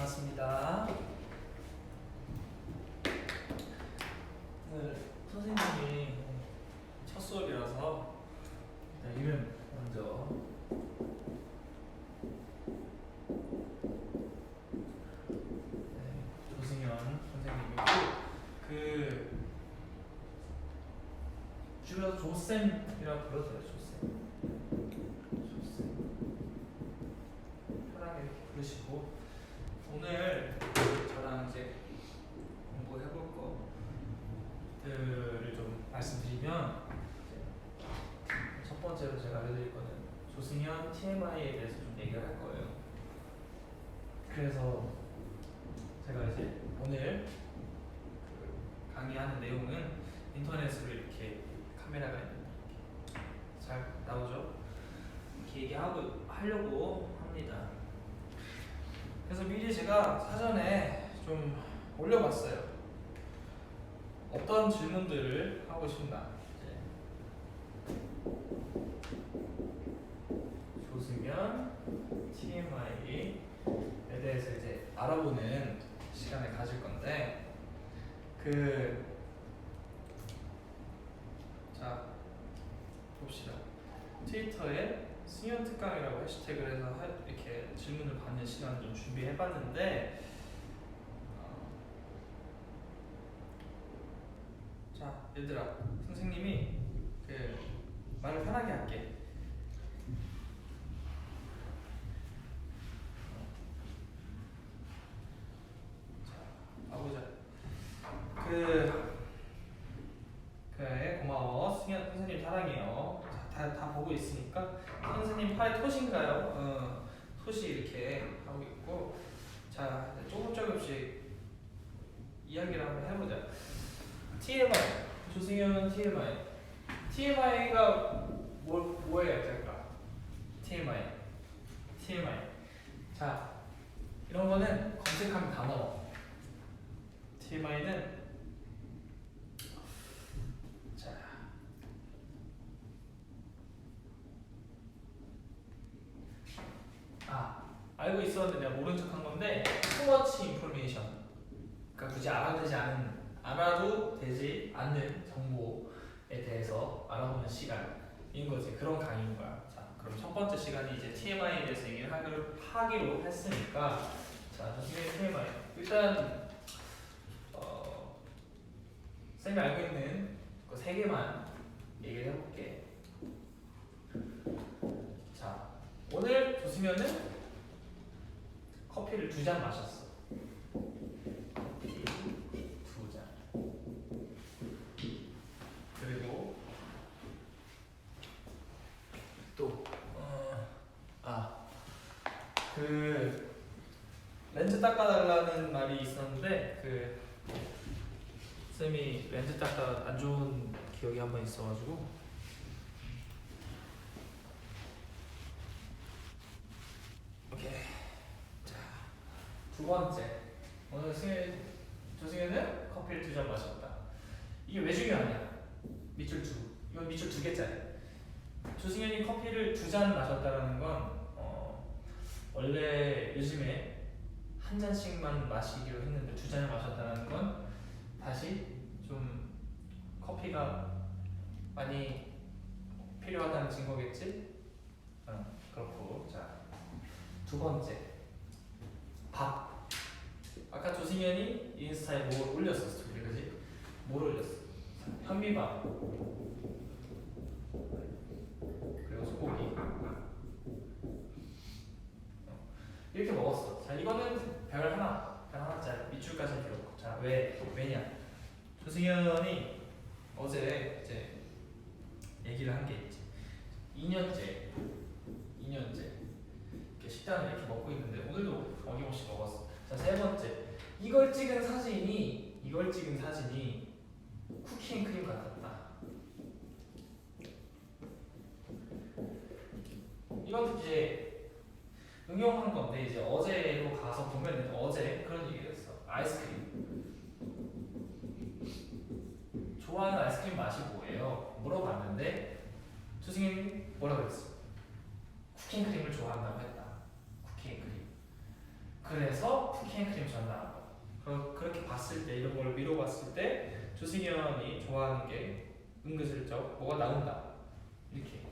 반갑습니다. 오늘 선생님이 첫 수업이라서 일단 이름 먼저 조승현 선생님이고 줄여서 조쌤이라고 불러도 돼요. 조쌤 편하게 이렇게 부르시고 오늘 저랑 이제 공부해볼 것들을 좀 말씀드리면 첫 번째로 제가 알려드릴 거는 조승현 TMI에 대해서 좀 얘기를 할 거예요. 그래서 제가 이제 오늘 강의하는 내용은 인터넷으로 이렇게 카메라가 잘 나오죠? 이렇게 하려고 합니다. 그래서 미리 제가 사전에 좀 올려봤어요. 어떤 질문들을 하고 싶나. 조승현 TMI에 대해서 이제 알아보는 시간을 가질 건데 자 봅시다. 트위터에 승현 특강이라고 해시태그를 해서 이렇게 질문을 받는 시간을 좀 준비해봤는데 자 얘들아, 선생님이 말을 편하게 할게. 자 가보자. 그래 고마워. 승현 선생님 사랑해요. 다 보고 있으니까 선생님 파일 토신가요? 토시 이렇게 하고 있고, 자 조금씩 이야기를 한번 해보자. TMI 조승현 TMI가 뭐예요? 될까? TMI 자 이런 거는 검색하면 다 나와. TMI는 알고 있었는데 내가 모른 척한 건데 too much information, 그러니까 굳이 알아도 되지 않는 정보에 대해서 알아보는 시간인 거지. 그런 강의인 거야. 자 그럼 첫 번째 시간이 이제 TMI에 대해서 얘기를 하기로 했으니까, 자 조승현의 TMI 일단 쌤이 알고 있는 그 세 개만 얘기를 해볼게. 자 오늘 조승현은 커피를 2잔 마셨어. 커피 2잔. 그리고 또 렌즈 닦아달라는 말이 있었는데 쌤이 렌즈 닦아 안 좋은 기억이 한 번 있어가지고 오케이. 자, 두 번째, 오늘 조승현은 커피를 2잔 마셨다. 이게 왜 중요하냐? 밑줄 2. 이건 밑줄 2개짜리. 조승현이 커피를 2잔 마셨다라는 건 원래 요즘에 한 잔씩만 마시기로 했는데 2잔을 마셨다는 건 다시 좀 커피가 많이 필요하다는 증거겠지? 그렇고. 자, 두 번째, 밥. 아까 조승현이 인스타에 뭐 올렸어, 스토리, 그지? 뭘 올렸어? 현미밥 그리고 소고기 이렇게 먹었어. 자 이거는 별 하나짜리, 밑줄까지는 필요 없고. 자 왜냐? 조승현이 어제 이제 얘기를 한 게 있지. 2년째 이렇게 식단을 이렇게 먹고 있는데 오늘도 어김없이 먹었어. 자 세 번째, 이걸 찍은 사진이 쿠키앤크림 같았다. 이건 이제 응용한 건데, 이제 어제로 가서 보면 어제 그런 얘기를 했어. 아이스크림 좋아하는 아이스크림 맛이 뭐예요? 물어봤는데 조승현이 뭐라 그랬어? 쿠키앤크림을 좋아한다고 했다. 쿠키앤크림. 그래서 푸키 핸크림이 잘 나온 거. 그렇게 봤을 때 이런 걸 미뤄봤을 때 조승현이 좋아하는 게 은근슬쩍 뭐가 나온다. 이렇게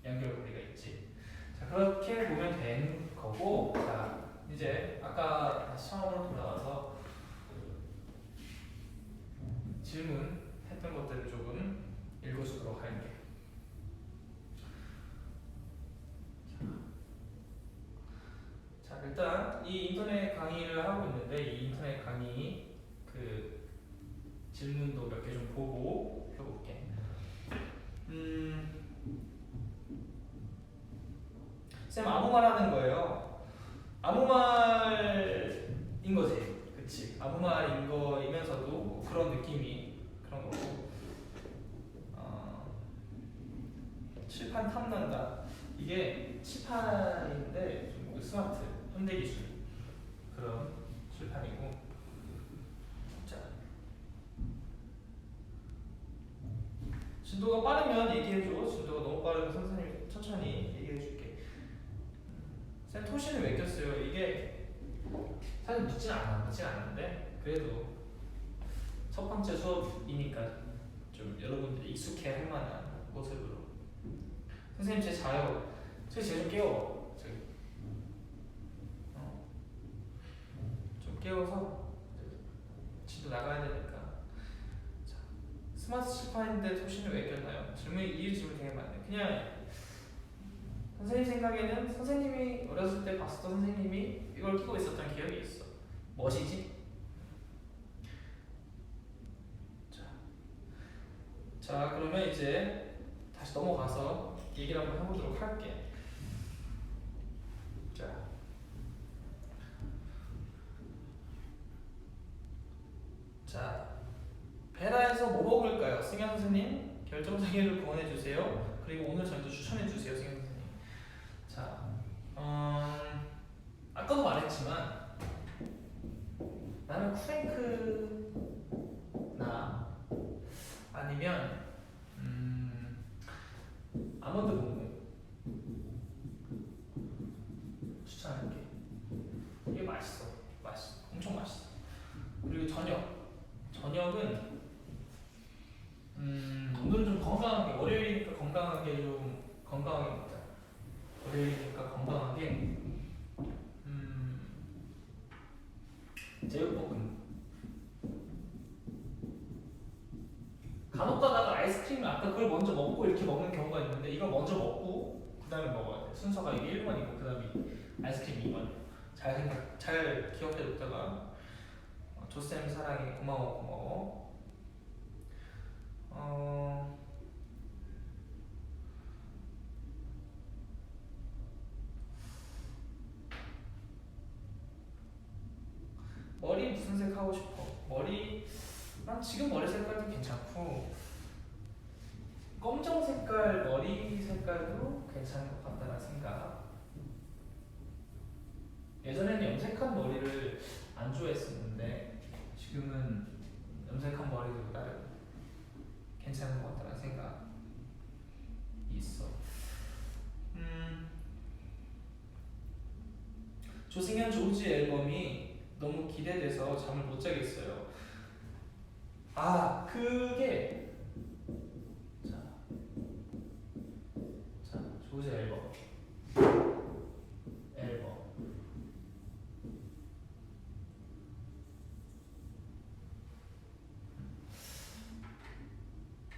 연결고리가 있지. 자, 그렇게 보면 된 거고. 자, 이제 아까 다시 처음으로 돌아와서 질문했던 것들을 조금 읽어주도록 할게. 자, 일단 이 인터넷 강의를 하고 있는데 이 인터넷 강의 그 질문도 몇 개 좀 보고 해볼게. 쌤 아무 말 하는 거예요. 아무 말인 거지, 그치? 아무 말인 거이면서도 뭐 그런 느낌이 그런 거고. 칠판 탐난다. 이게 칠판인데 좀 스마트, 현대기술 그런 칠판이고. 자, 진도가 빠르면 얘기해줘. 진도가 너무 빠르면 선생님이 천천히 얘기해줄게. 쌤 토시는 왜 꼈어요? 이게 사실 늦진 않은데 그래도 첫 번째 수업이니까 좀 여러분들이 익숙해 할 만한 모습으로. 선생님 쟤 자요. 쟤좀 깨워. 좀 깨워서 진도 나가야 되니까. 자, 스마트 칠판인데 토시는 왜 꼈나요? 이 질문 되게 많네. 그냥 선생님 생각에는 선생님이 어렸을 때 봤었던 선생님이 이걸 끼고 있었던 기억이 있어. 멋이지? 자, 그러면 이제 다시 넘어가서 얘기를 한번 해보도록 할게. 자, 베라에서 뭐 먹을까요? 승현 선생님 결정장애를 구원해주세요. 그리고 오늘 저희도 추천해주세요, 승현 선생님. 자, 아까도 말했지만 나는 쿠랭크나 아니면 아몬드 봉봉 추천할게. 이게 맛있어, 엄청 맛있어. 그리고 저녁은 오늘은 좀 건강하게, 월요일이니까 건강하게 먹자. 월요일이니까 건강하게 제육볶음. 간혹 가다가 아이스크림을 아까 그걸 먼저 먹고 이렇게 먹는 경우가 있는데 이걸 먼저 먹고 그 다음에 먹어야 돼. 순서가 이게 1번이고 그 다음에 아이스크림 2번. 잘 기억해 뒀다가 조쌤 사랑해, 고마워. 머리 무슨 색 하고 싶어? 난 지금 머리 색깔도 괜찮고 검정 색깔 머리 색깔도 괜찮은 것 같다는 생각. 예전에는 염색한 머리를 안 좋아했었는데 지금은 염색한 머리도 나름 괜찮은 것 같다는 생각이 있어. 조승현 조지 앨범이 너무 기대돼서 잠을 못 자겠어요. 그게 자 조지 앨범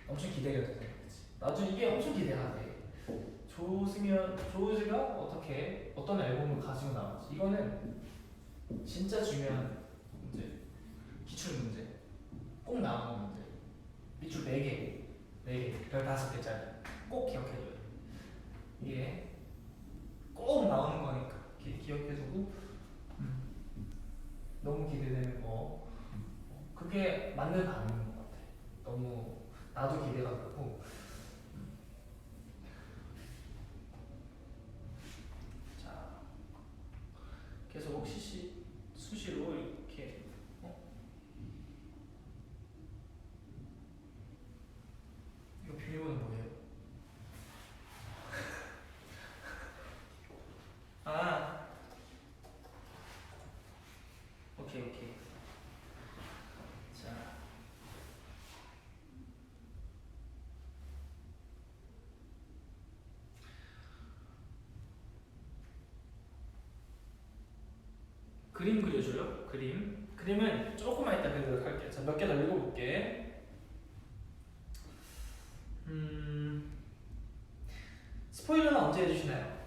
엄청 기대가 되는 거지. 나도 이게 엄청 기대가 돼. 조지가 어떤 앨범을 가지고 나올지. 이거는 진짜 중요한 문제, 기출 문제, 꼭 나오는 문제. 밑줄 4개, 별 5개짜리 꼭 기억해줘야 돼. 이게 꼭 나오는 거니까 기억해두고. 너무 기대되는 거. 그게 맞는 반응인 것 같아. 너무 나도 기대가 되고. 자, 계속 수시로 이렇게. 이거 비밀번호 뭐예요? 그림 그려줘요. 그림은 조금만 이따 그리도록 할게요. 자, 몇 개 더 읽어볼게. 스포일러는 언제 해주시나요?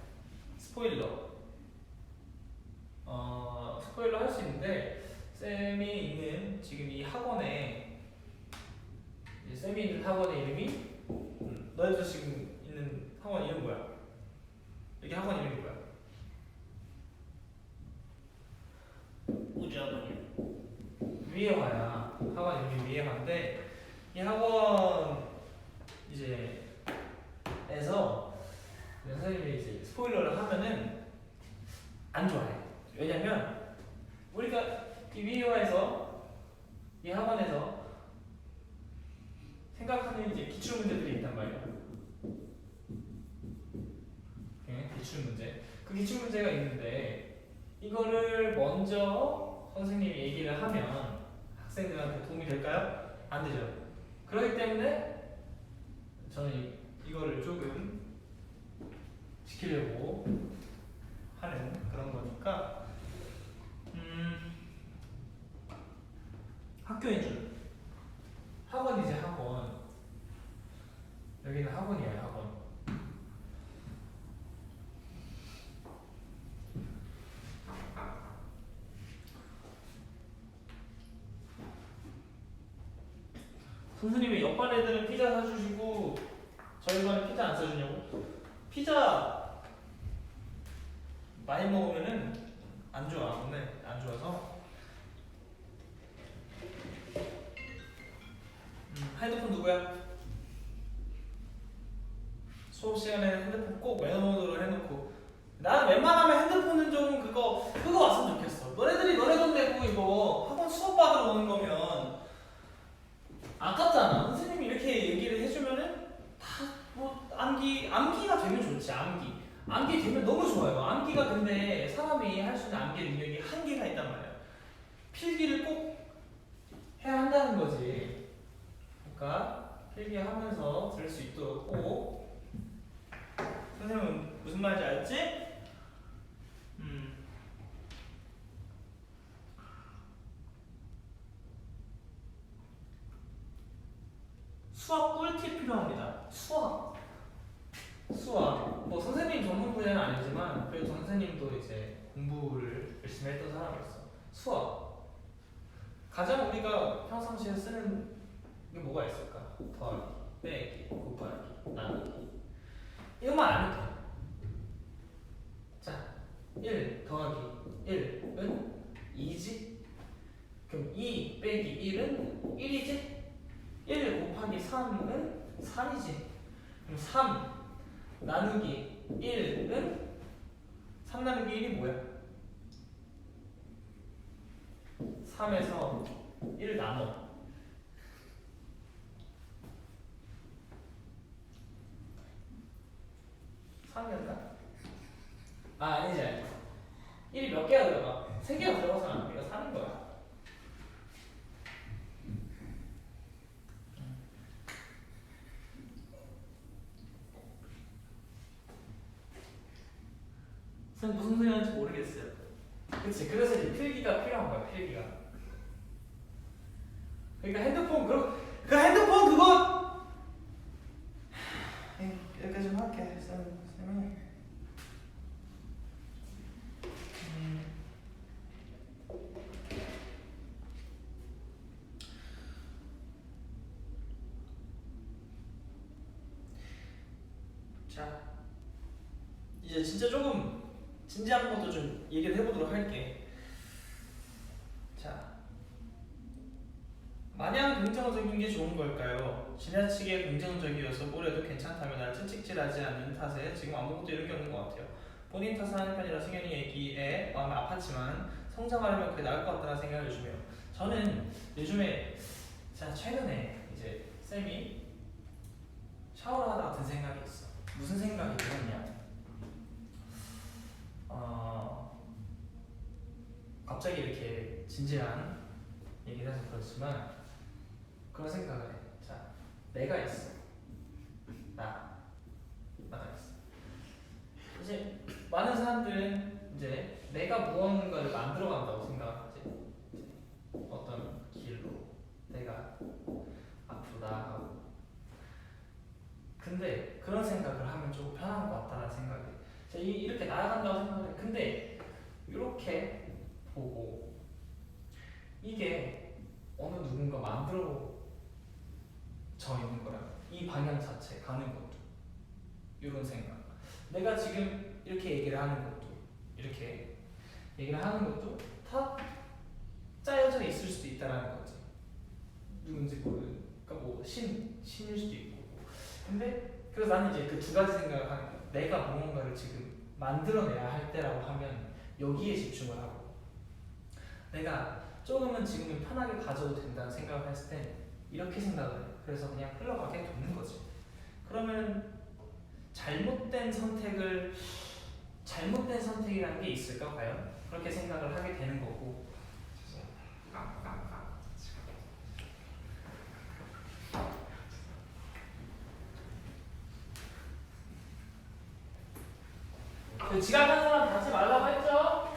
스포일러 할 수 있는데 쌤이 있는 지금 이 학원에 쌤이 있는 학원의 이름이 너희들 지금 있는 학원 이름 뭐야? 여기 학원 이름이 뭐야? 우주학원이요. 위에화야. 학원 이름이 위에화인데 이 학원 이제 에서 선생님이 이제 스포일러를 하면은 안 좋아해. 왜냐면 우리가 이 위에화에서 이 학원에서 생각하는 이제 기출 문제들이 있단 말이야. 기출 문제. 그 기출 문제가 있는데 이거를 먼저 선생님이 얘기를 하면 학생들한테 도움이 될까요? 안 되죠. 그렇기 때문에 저는 이거를 조금 지키려고 하는 그런 거니까 학교인 줄. 학원이지 학원. 여기는 학원이에요 학원. 선생님이 옆반 애들은 피자 사주시고 저희 반은 피자 안 사주냐고? 피자 많이 먹으면은 안 좋아. 오늘 안 좋아서. 핸드폰 누구야? 수업 시간에 핸드폰 꼭 매너 모드로 해놓고. 나는 웬만하면 핸드폰은 좀 그거 왔으면 좋겠어. 너네들이 너네 돈 내고 이거 학원 수업 받으러 오는 거면 아깝잖아. 선생님이 이렇게 얘기를 해주면은 다 뭐 암기가 되면 좋지. 암기 되면 너무 좋아요. 암기가 근데 사람이 할 수 있는 암기 능력이 한계가 있단 말이야. 필기를 꼭 해야 한다는 거지. 그러니까 필기하면서 들을 수 있도록 꼭. 선생님은 무슨 말인지 알지? 수학 꿀팁 필요합니다. 수학. 뭐 선생님 전문 분야는 아니지만 그래도 선생님도 이제 공부를 열심히 했던 사람으로서 수학. 가장 우리가 평상시에 쓰는 게 뭐가 있을까? 더하기, 빼기, 곱하기, 나누기. 이것만 알면 돼. 자, 1 더하기 1은 2지? 그럼 2 빼기 1은 1이지? 1 곱하기 3은 3이지? 그럼 3 나누기 1은 3 나누기 1이 뭐야? 3에서 1 나눠. 3이었나? 아니지. 1이 몇 개가 들어가? 3개가 들어가서 우리가 3인 거야. 선 무슨 소리 하는지 모르겠어요. 그치? 그래서 이제 필기가 필요한 거야. 필기가. 그러니까 핸드폰 그 핸드폰 그거 여기까지 좀 할게. 쌤이 자 이제 진짜 조금 진지한 것도 좀 얘기를 해보도록 할게. 자, 마냥 긍정적인 게 좋은 걸까요? 지나치게 긍정적이어서 뭐래도 괜찮다며 날 채찍질하지 않는 탓에 지금 아무것도 이런 게 없는 것 같아요. 본인 탓을 하는 편이라 승현이 얘기에 마음이 아팠지만 성장하려면 그게 나을 것 같다는 생각을 요즘에요. 저는 요즘에 최근에 이제 쌤이 샤워를 하다가 든 생각이 있어. 무슨 생각이 들었냐? 갑자기 이렇게 진지한 얘기를 해서 그렇지만 그런 생각을 해. 자, 내가 있어. 나가 있어. 이제 많은 사람들은 이제 내가 무언가를 만들어 간다고 생각하지. 이제 어떤 길로 내가 앞으로 나아가고. 근데 그런 생각을 하면 좀 편한 것 같다는 생각이. 이렇게 나아간다고 생각해. 근데 이렇게 보고 이게 어느 누군가 만들어 져 있는 거라. 이 방향 자체 가는 것도 이런 생각. 내가 지금 이렇게 얘기를 하는 것도 이렇게 얘기를 하는 것도 다 짜여져 있을 수도 있다라는 거지. 누군지 모르는. 그러니까 뭐 신일 수도 있고. 근데 그래서 나는 이제 그 두 가지 생각을 하는 거야. 내가 무언가를 지금 만들어내야 할 때라고 하면 여기에 집중을 하고, 내가 조금은 지금은 편하게 가져도 된다는 생각을 했을 때 이렇게 생각을 해. 그래서 그냥 흘러가게 두는 거지. 그러면 잘못된 선택이라는 게 있을까 과연? 그렇게 생각을 하게 되는 거고. 그 지각하는 사람 받지 말라고 했죠?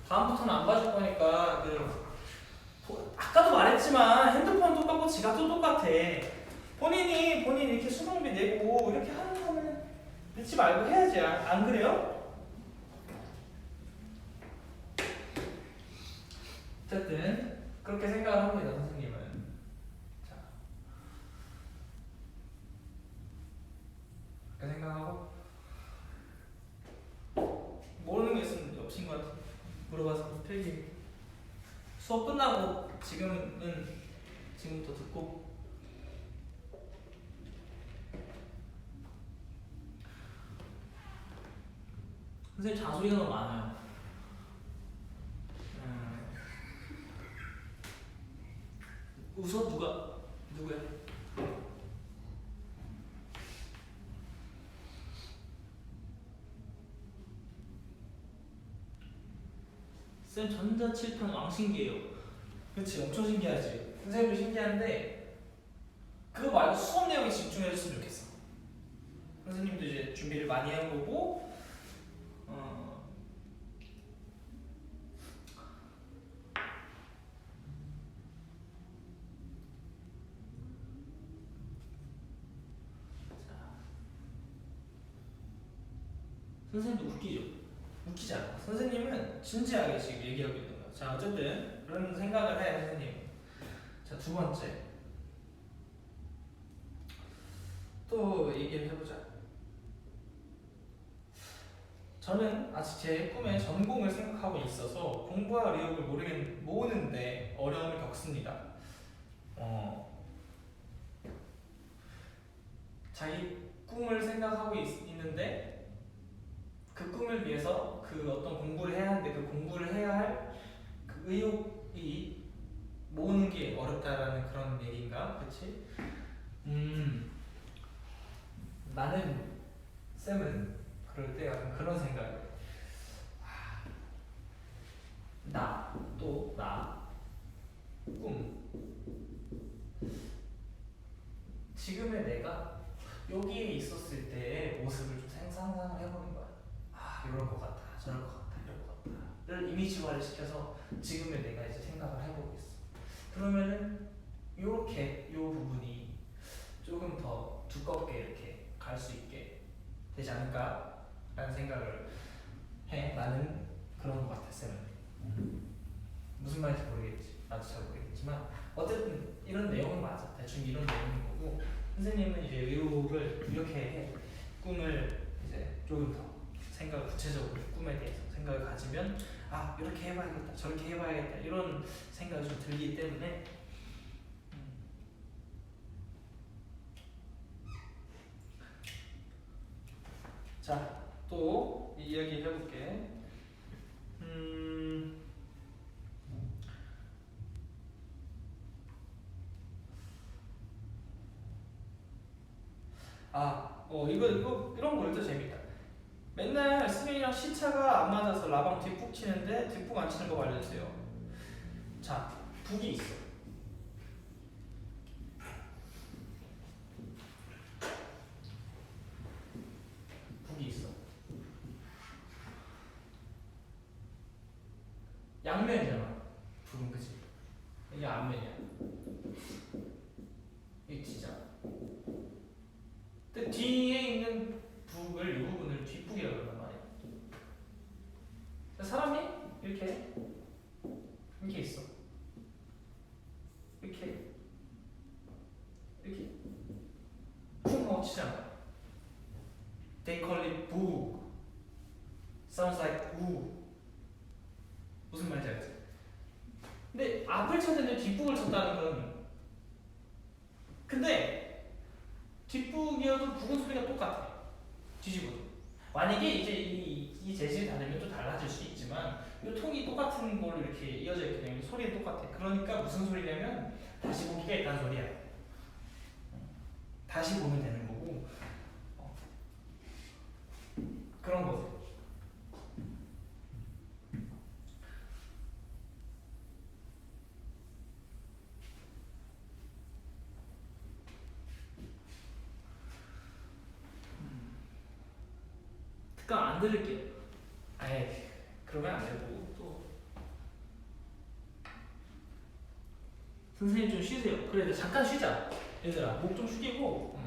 다음부터는 안 봐줄 거니까. 아까도 말했지만 핸드폰 똑같고 지갑도 똑같아. 본인 이렇게 수능비 내고 이렇게 하는 거는 믿지 말고 해야지. 안 그래요? 어쨌든 그렇게 생각을 합니다, 선생님은. 자, 그렇게 생각하고 모르는 거 있으면 옆 친구한테 물어봐서 필기. 수업 끝나고 지금부터 듣고. 선생님 잔소리가 너무 많아요. 웃어? 누구야? 쌤 전자칠판 왕신기해요. 그렇지, 엄청 신기하지. 선생님도 신기한데 그거 말고 수업 내용에 집중해줬으면 좋겠어. 선생님도 이제 준비를 많이 한 거고, 선생님도 웃기지 않아. 선생님은 진지하게 지금 얘기하고 있는 거야. 자, 어쨌든 그런 생각을 해, 선생님. 자, 두 번째 또 얘기를 해보자. 저는 아직 제 꿈의 전공을 생각하고 있어서 공부와 의욕을 모으는데 어려움을 겪습니다. 자기 꿈을 생각하고 있는데 그 꿈을 위해서 그 어떤 공부를 해야 하는데 그 공부를 해야 할 그 의욕이 모으는 게 어렵다라는 그런 얘기인가? 그치? 나는 쌤은 그럴 때 약간 그런 생각을. 나 꿈. 지금의 내가 여기에 있었을 때의 모습을 좀 상상을 해보는 거야. 이럴 것 같다, 저럴 것 같다, 이럴 것 같다를 이미지화를 시켜서 지금의 내가 이제 생각을 해보고 있어. 그러면은 요렇게 요 부분이 조금 더 두껍게 이렇게 갈 수 있게 되지 않을까? 라는 생각을 해. 나는 그런 것 같아, 쌤은. 무슨 말인지 모르겠지. 나도 잘 모르겠지만 어쨌든 이런 내용은 맞아. 대충 이런 내용인 거고, 선생님은 이제 의욕을 이렇게 해. 꿈을 이제 조금 더 구체적으로 꿈에 대해서 생각을 가지면 이렇게 해봐야겠다, 저렇게 해봐야겠다, 이런 생각이 좀 들기 때문에. 자, 또 이야기 해볼게. 이거 이런 거 일단 재밌다. 맨날 승현이랑 시차가 안 맞아서 라방 뒷북 치는데 뒷북 안 치는 거 알려주세요. 자, 북이 있어. 북이 있어. 양면이잖아. 북은 그치? 이게 앞면이야. 이게 뒤잖아. 근데 뒤에 있는 북을 이 부분을 뒷북이라고 그런단 말이야. 사람이 이렇게 있어. 이렇게 쿵 하고 치잖아. They call it boo. Sounds like boo. 무슨 말인지 알지? 근데 앞을 쳤는데 뒷북을 쳤다는 건 근데 뒷북이어도 북은 소리가 똑같아. 뒤집어도. 만약에 이제 이 재질이 다르면 또 달라질 수 있지만 이 통이 똑같은 걸로 이렇게 이어져 있기 때문에 소리는 똑같아. 그러니까 무슨 소리냐면 다시 보기가 있다는 소리야. 다시 보면 되는 거고 그런 거지. 특강 안 들을게요. 아예 그러면 안 되고 또 선생님 좀 쉬세요. 그래 잠깐 쉬자. 얘들아 목 좀 숙이고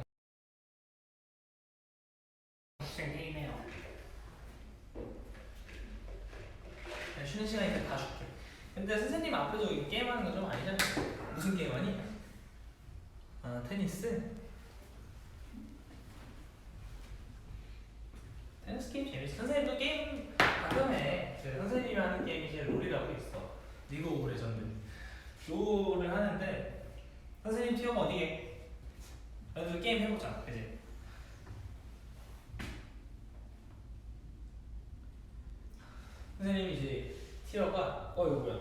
학생 게임해요. 쉬는 시간이니까 다 줄게. 근데 선생님 앞에서 게임하는 건 좀 아니잖아. 무슨 게임하니? 아 테니스? 테니스 게임 재밌어. 선생님도 게임 가끔 해. 선생님이 하는 게임이 이제 롤이라고 있어. 리그 오브 레전드. 롤을 하는데 선생님 티어가 어디게? 나도 게임 해보자. 그지? 선생님이 이제 티어가 이거 뭐야?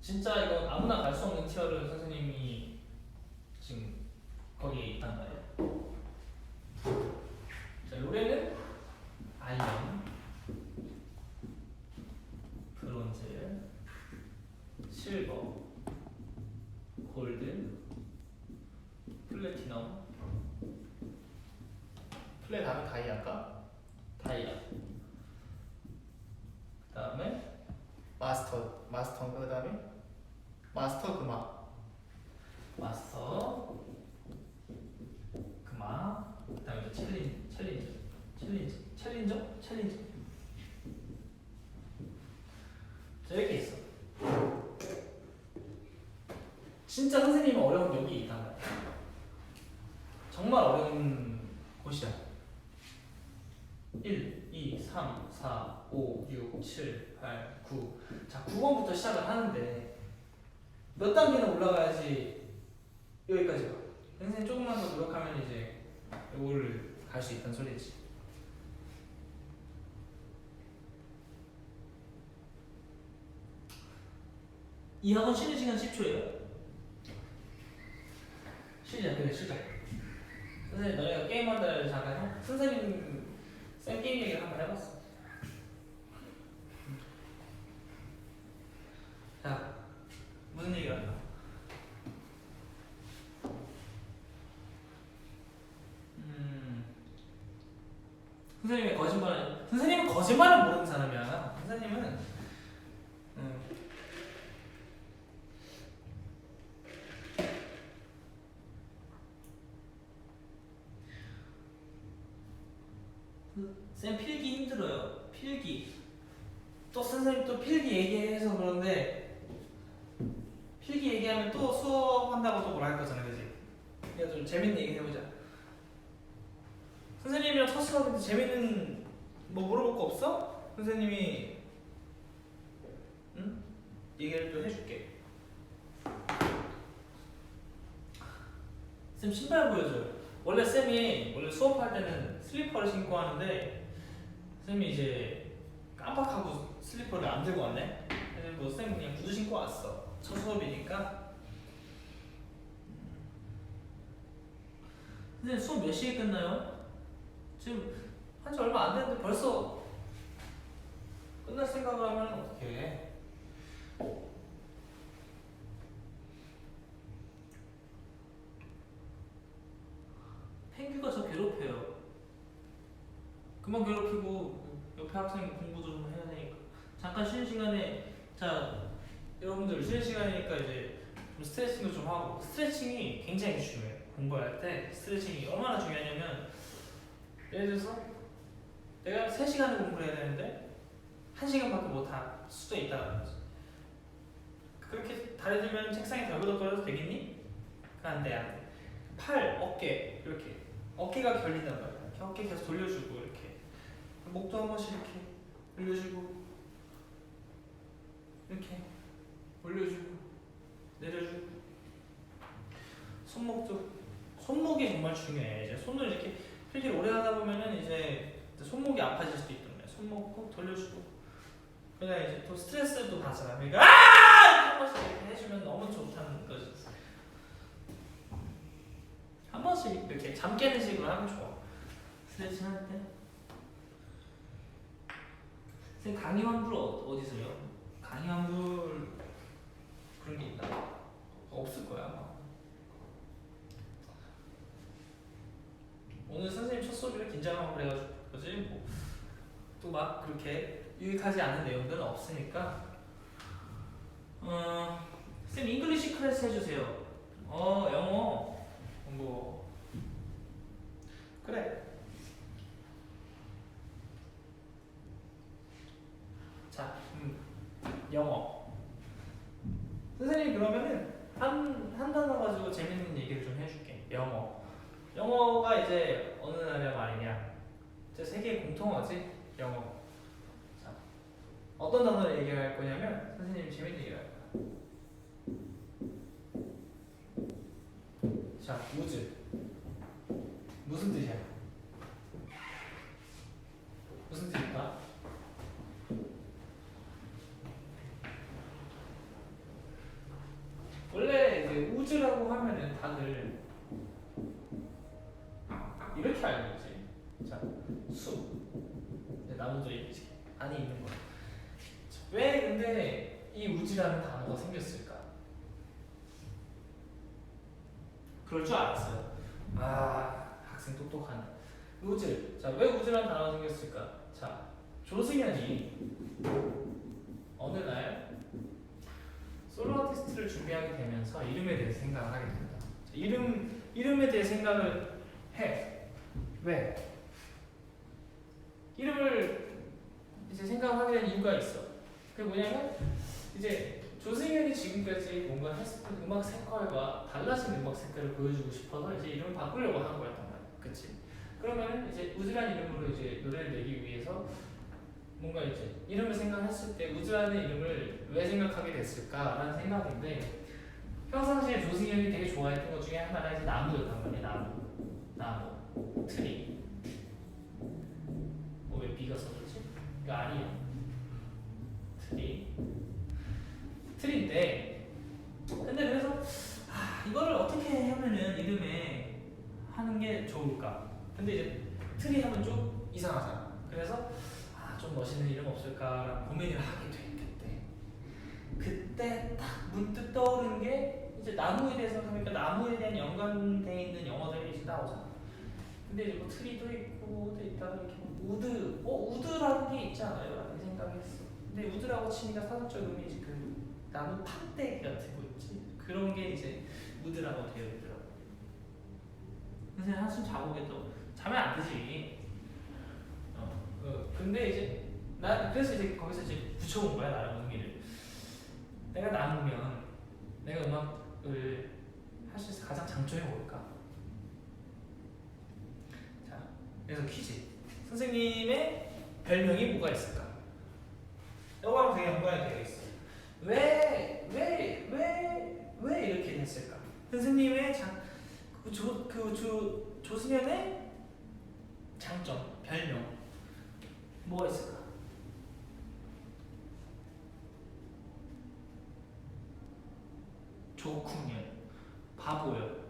진짜 이건 아무나 갈 수 없는 티어를 선생님이 지금 거기 있단 말이야. 자, 롤에는 아이언, 브론즈, 실버, 골드, 플래티넘, 플레 다음에 다이아까? 다이아. 그 다음에 마스터 그 다음에 마스터 금화 그 다음에 챌린저 자 이렇게 있어. 진짜 선생님은 어려운 여기 있단 말이야. 정말 어려운 곳이야. 1, 2, 3, 4, 5, 6, 7, 8, 9. 자, 9번부터 시작을 하는데 몇 단계는 올라가야지 여기까지 가. 선생님 조금만 더 노력하면 이제 이거를 갈 수 있다는 소리지. 이 학원 쉬는 시간 10초예요. 쉬자. 선생님 너네가 게임한다를 잠깐 선생님 쌤 게임 얘기를 한번 해봤어. 자, 무슨 얘기를 할까? 선생님은 거짓말을 모르는 사람이야. 선생님은 쌤 필기 힘들어요. 필기. 또 선생님 또 필기 얘기해서 그런데 필기 얘기하면 또 수업한다고 또 뭐라 할 거잖아, 그지? 그러니까 좀 재밌는 얘기 해보자. 선생님이랑 첫 수업인데 재밌는 뭐 물어볼 거 없어? 선생님이 얘기를 또 해줄게. 쌤 신발 보여줘요. 원래 수업할 때는 슬리퍼를 신고 하는데 쌤이 이제 깜빡하고 슬리퍼를 안 들고 왔네. 그래서 뭐 쌤 그냥 구두 신고 왔어. 첫 수업이니까. 선생님 수업 몇 시에 끝나요? 지금 한지 얼마 안 됐는데 벌써 끝날 생각을 하면 어떡해. 펭규가 저 괴롭혀요. 그만 괴롭히고 옆에 학생 공부도 좀 해야 되니까. 잠깐 쉬는 시간에 자 여러분들 쉬는 시간이니까 이제 좀 스트레칭도 좀 하고 스트레칭이 굉장히 중요해요. 공부할 때 스트레칭이 얼마나 중요하냐면 예를 들어서 내가 3시간을 공부를 해야 되는데 1시간밖에 못 할 수도 있다는 거지. 그렇게 다리 들면 책상에 덜그덕거려도 되겠니? 안 돼, 안 돼. 팔, 어깨 이렇게 어깨가 결린단 말이야. 이렇게 어깨 계속 돌려주고 이렇게 목도 한 번씩 이렇게 올려주고 이렇게 올려주고 내려주고 손목이 정말 중요해. 이제 손을 이렇게 필기를 오래 하다 보면은 이제 손목이 아파질 수도 있단 말이야. 손목 꼭 돌려주고 그냥 이제 또 스트레스도 받잖아. 그러니까 한 번씩 이렇게 해주면 너무 좋다는 거지. 한 번씩 이렇게 잠 깨는 식으로 하면 좋아. 스트레칭 할 때. 선생님 강의환불 어디서요? 강의환불 그런 게 있나? 없을 거야 아마. 오늘 선생님 첫 수업이라 긴장하고 그래가지고 그지? 뭐 또 막 그렇게 유익하지 않은 내용들은 없으니까. 선생님 잉글리시 클래스 해주세요. 영어 뭐 그래. 자, 영어. 선생님이 그러면은 한 단어 가지고 재밌는 얘기를 좀 해줄게. 영어가 이제 어느 나라 말이냐? 이제 세계 공통어지. 영어. 자, 어떤 단어를 얘기할 거냐면 선생님이 재밌는 얘기를 할 거야. 자, 우즈. 무슨 뜻이야? 무슨 뜻일까? 원래 이제 우즈라고 하면은 다들 이렇게 알고 있지. 자, 숲. 나무들이 안에 있는 거야. 왜 근데 이 우즈라는 단어가 생겼을까? 그럴 줄 알았어요. 학생 똑똑하네. 우즈. 자, 왜 우즈라는 단어가 생겼을까? 자, 조승연이 어느 날 솔로 아티스트를 준비하게 되면서 이름에 대해서 생각을 하게 됩니다. 자, 이름에 대해 생각을 해. 왜? 이름을 이제 생각하게 된 이유가 있어. 그게 뭐냐면 이제 조승연이 지금까지 뭔가 했었던 음악 색깔과 달라진 음악 색깔을 보여주고 싶어서 이제 이름을 바꾸려고 하는 거였단 말이야. 그치? 그러면 이제 우즈란 이름으로 이제 노래를 내기 위해서 뭔가 이제 이름을 생각했을 때 우즈라는 이름을 왜 생각하게 됐을까라는 생각인데 평상시에 조승연이 되게 좋아했던 것 중에 하나가 이제 나무였단 말이야. 나무, 트리. 왜 B가 써졌지? 이거 아니에요. 트리인데 근데 그래서 이거를 어떻게 하면은 이름에 하는 게 좋을까? 근데 이제 트리 하면 좀 이상하잖아. 그래서 좀 멋있는 이름 없을까라는 고민을 하게 돼. 그때 딱 문득 떠오르는 게 이제 나무에 대해서 생각하니까 나무에 대한 연관되어 있는 영어들이 이제 나오잖아. 근데 이제 뭐 트리도 있고 또 있다가 이렇게 우드라는 게 있지 않아요? 라는 생각을 했어. 근데 우드라고 치니까 사전적 의미지 그 나무 판때기 같은 거 있지? 그런 게 이제 우드라고 되어 있더라고. 선생님 한숨 자보겠다. 자면 안 되지. 근데 이제 그래서 이제 거기서 이제 붙여본 거야 나름 의미를. 내가 나무면 내가 음악을 할 수 있을 가장 장점이 뭘까? 자, 그래서 퀴즈. 선생님의 별명이 뭐가 있을까? 이거랑 되게 연관이 되어 있어. 왜 이렇게 됐을까? 선생님의 조승연의 장점, 별명 뭐가 있을까? 조쿵현, 바보요.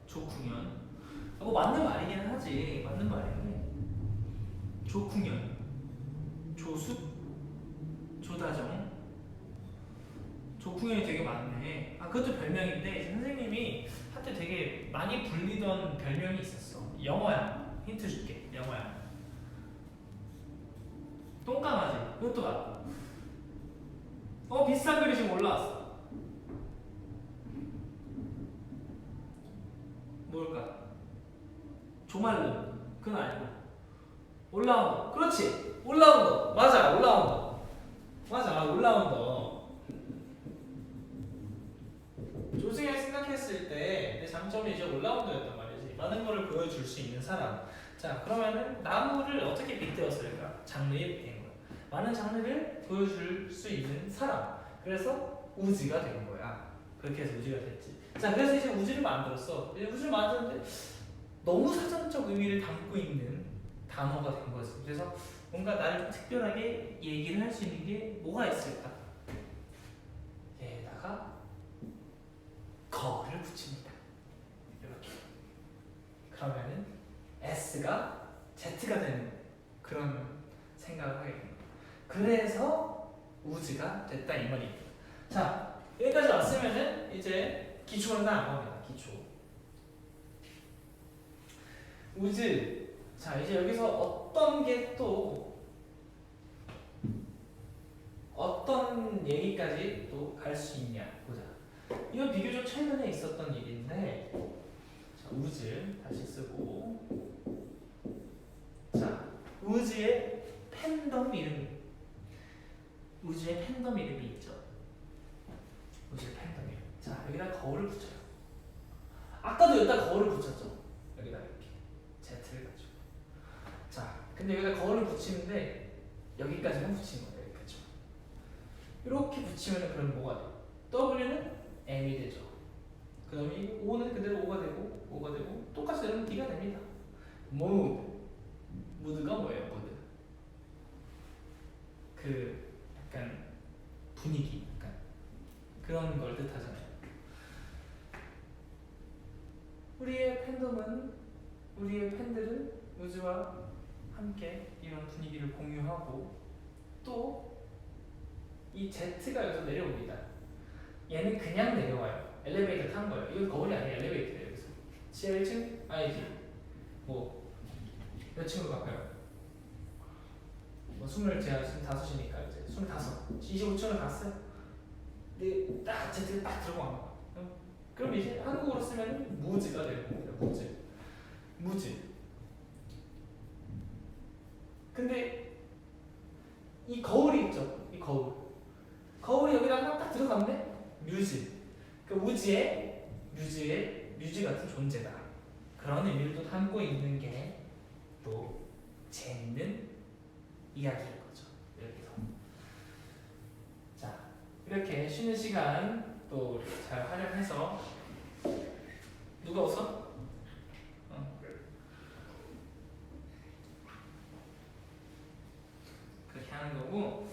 조쿵현. 뭐 맞는 말이긴 하지. 맞는 말이긴 해. 조쿵현, 조숙, 조다정. 조쿵현이 되게 많네. 그것도 별명인데 선생님이 한때 되게 많이 불리던 별명이 있었어. 영어야. 힌트 줄게. 영어야. 똥강아지. 이것도 맞고. 비슷한 글이 지금 올라왔어. 뭘까? 조말름. 그건 아니고. 올라운더. 그렇지. 올라운더. 맞아. 올라운더. 맞아. 올라운더. 조승현이 생각했을 때 내 장점이 이제 올라운더였단 말이지. 많은 거를 보여줄 수 있는 사람. 자, 그러면은 나무를 어떻게 빗대었을까? 장르에 빗댄 거야. 많은 장르를 보여줄 수 있는 사람. 그래서 우즈가 된 거야. 그렇게 해서 우즈가 됐지. 자, 그래서 이제 우즈를 만들었어. 이제 우즈를 만드는데 너무 사전적 의미를 담고 있는 단어가 된 거지. 그래서 뭔가 나를 좀 특별하게 얘기를 할 수 있는 게 뭐가 있을까? 얘에다가 거를 붙입니다. 이렇게. 그러면은 S가 Z가 되는 그런 생각을 하게 됩니다. 그래서 우즈가 됐다 이 말입니다. 자, 여기까지 왔으면은 이제 기초는 다 안 겁니다. 기초. 우즈. 자, 이제 여기서 어떤 게 또 어떤 얘기까지 또 갈 수 있냐 보자. 이건 비교적 최근에 있었던 일인데, 자, 우즈 다시 쓰고, 자, 우즈의 팬덤 이름이 있죠. 우즈의 팬덤 이름. 자, 여기다 거울을 붙여요. 아까도 여기다 거울을 붙였죠. 여기다 이렇게 Z를 가지고. 자, 근데 여기다 거울을 붙이는데 여기까지만 붙이는 거예요. 여기까지. 이렇게 붙이면 그럼 뭐가 돼요? W는 M이 되죠. 그 다음에 O는 그대로 O가 되고 똑같이 되면 D가 됩니다. 무드가 뭐예요? 무드. 그 약간 분위기, 약간 그런 걸 뜻하잖아요. 우리의 팬들은 우즈와 함께 이런 분위기를 공유하고 또 이 Z가 여기서 내려옵니다. 얘는 그냥 내려와요. 엘리베이터 탄 거예요. 이건 거울이 아니에요. 엘리베이터예요. 여기서 지하 1층 아니지. 뭐 몇 층으로 갈까요? 뭐 25이니까 이제 25, 25층을 갔어요. 근데 딱 Z가 딱 들어간 거야. 그럼 이제 한국어로 쓰면 무즈가 되는 겁니다. 무즈. 근데 이 거울이 있죠. 이 거울이 여기다 하나 딱 들어갔네. 뮤즈. 그 뮤즈 같은 존재다. 그런 의미를 또 담고 있는 게 또 재밌는 이야기인 거죠. 여기서. 자, 이렇게 쉬는 시간 또 잘 활용해서. 누가 웃어? 그렇게 하는 거고.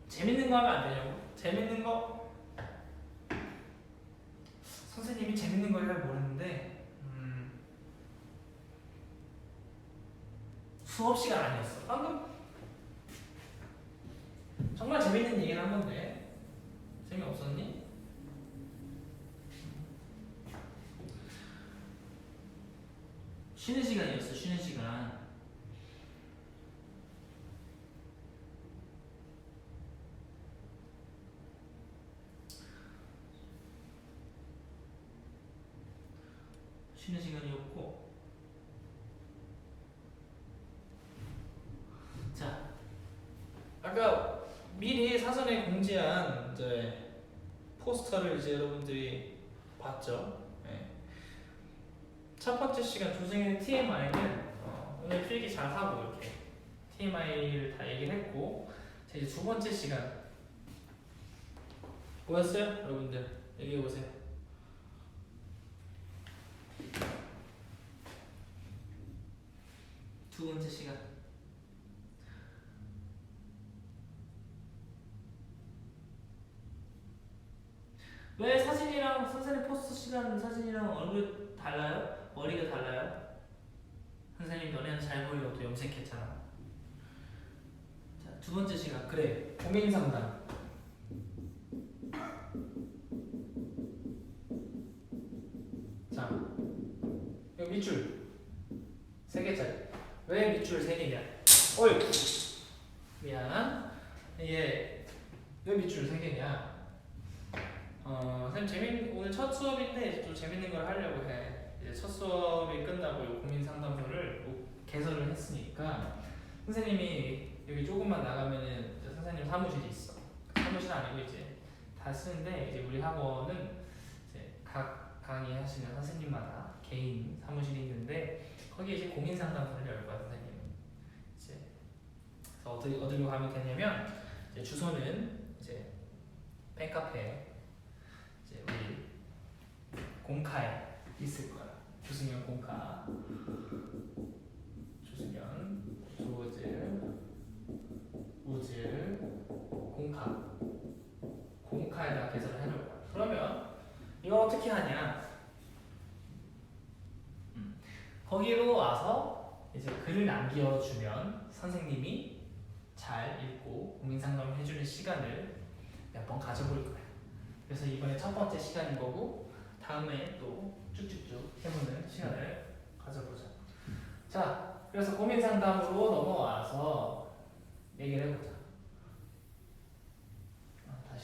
재밌는 거 하면 안 되냐고? 재밌는 거? 선생님이 재밌는 걸 잘 모르는데 수업 시간 아니었어. 방금 정말 재밌는 얘기를 한 건데 재미없었니? 쉬는 시간이었어. 쉬는 시간. 쉬는 시간이었고. 자, 아까 미리 사전에 공지한 이제 포스터를 이제 여러분들이 봤죠. 네. 첫 번째 시간 조승현의 TMI는 오늘 필기 잘 하고 이렇게 TMI를 다 얘기를 했고, 자, 이제 두 번째 시간 뭐였어요? 여러분들 얘기해 보세요. 두 번째 시간. 왜 사진이랑 선생님 포스터 시간 사진이랑 얼굴 달라요? 머리가 달라요? 선생님 너네는 잘 보이려고 또 염색했잖아. 자, 두 번째 시간. 그래, 고민 상담. 자, 여기 밑줄 3개짜리. 왜 밑줄 3개냐? 어이 미안. 이게 왜 밑줄 3개냐? 선생님 오늘 첫 수업인데 좀 재밌는 걸 하려고 해. 이제 첫 수업이 끝나고 요 고민 상담소를 개설을 했으니까 선생님이 여기 조금만 나가면은 이제 선생님 사무실이 있어. 사무실 아니고 이제 다 쓰는데 이제 우리 학원은 이제 각 강의하시는 선생님마다 개인 사무실이 있는데 거기에 이제 고민 상담소를 열 거야 선생님. 이제 그래서 어디로 가면 되냐면 이제 주소는 이제 팬카페 이제 우리 공카에 있을 거야. 주승현 공카, 주승현, 조질, 우질, 공카에다가 개설을 해놓을 거야. 그러면 이거 어떻게 하냐? 거기로 와서 이제 글을 남겨주면 선생님이 잘 읽고 고민 상담을 해주는 시간을 몇 번 가져볼 거야. 그래서 이번에 첫 번째 시간인 거고 다음에 또 쭉쭉쭉 해보는 시간을 가져보자. 자, 그래서 고민 상담으로 넘어와서 얘기를 해보자.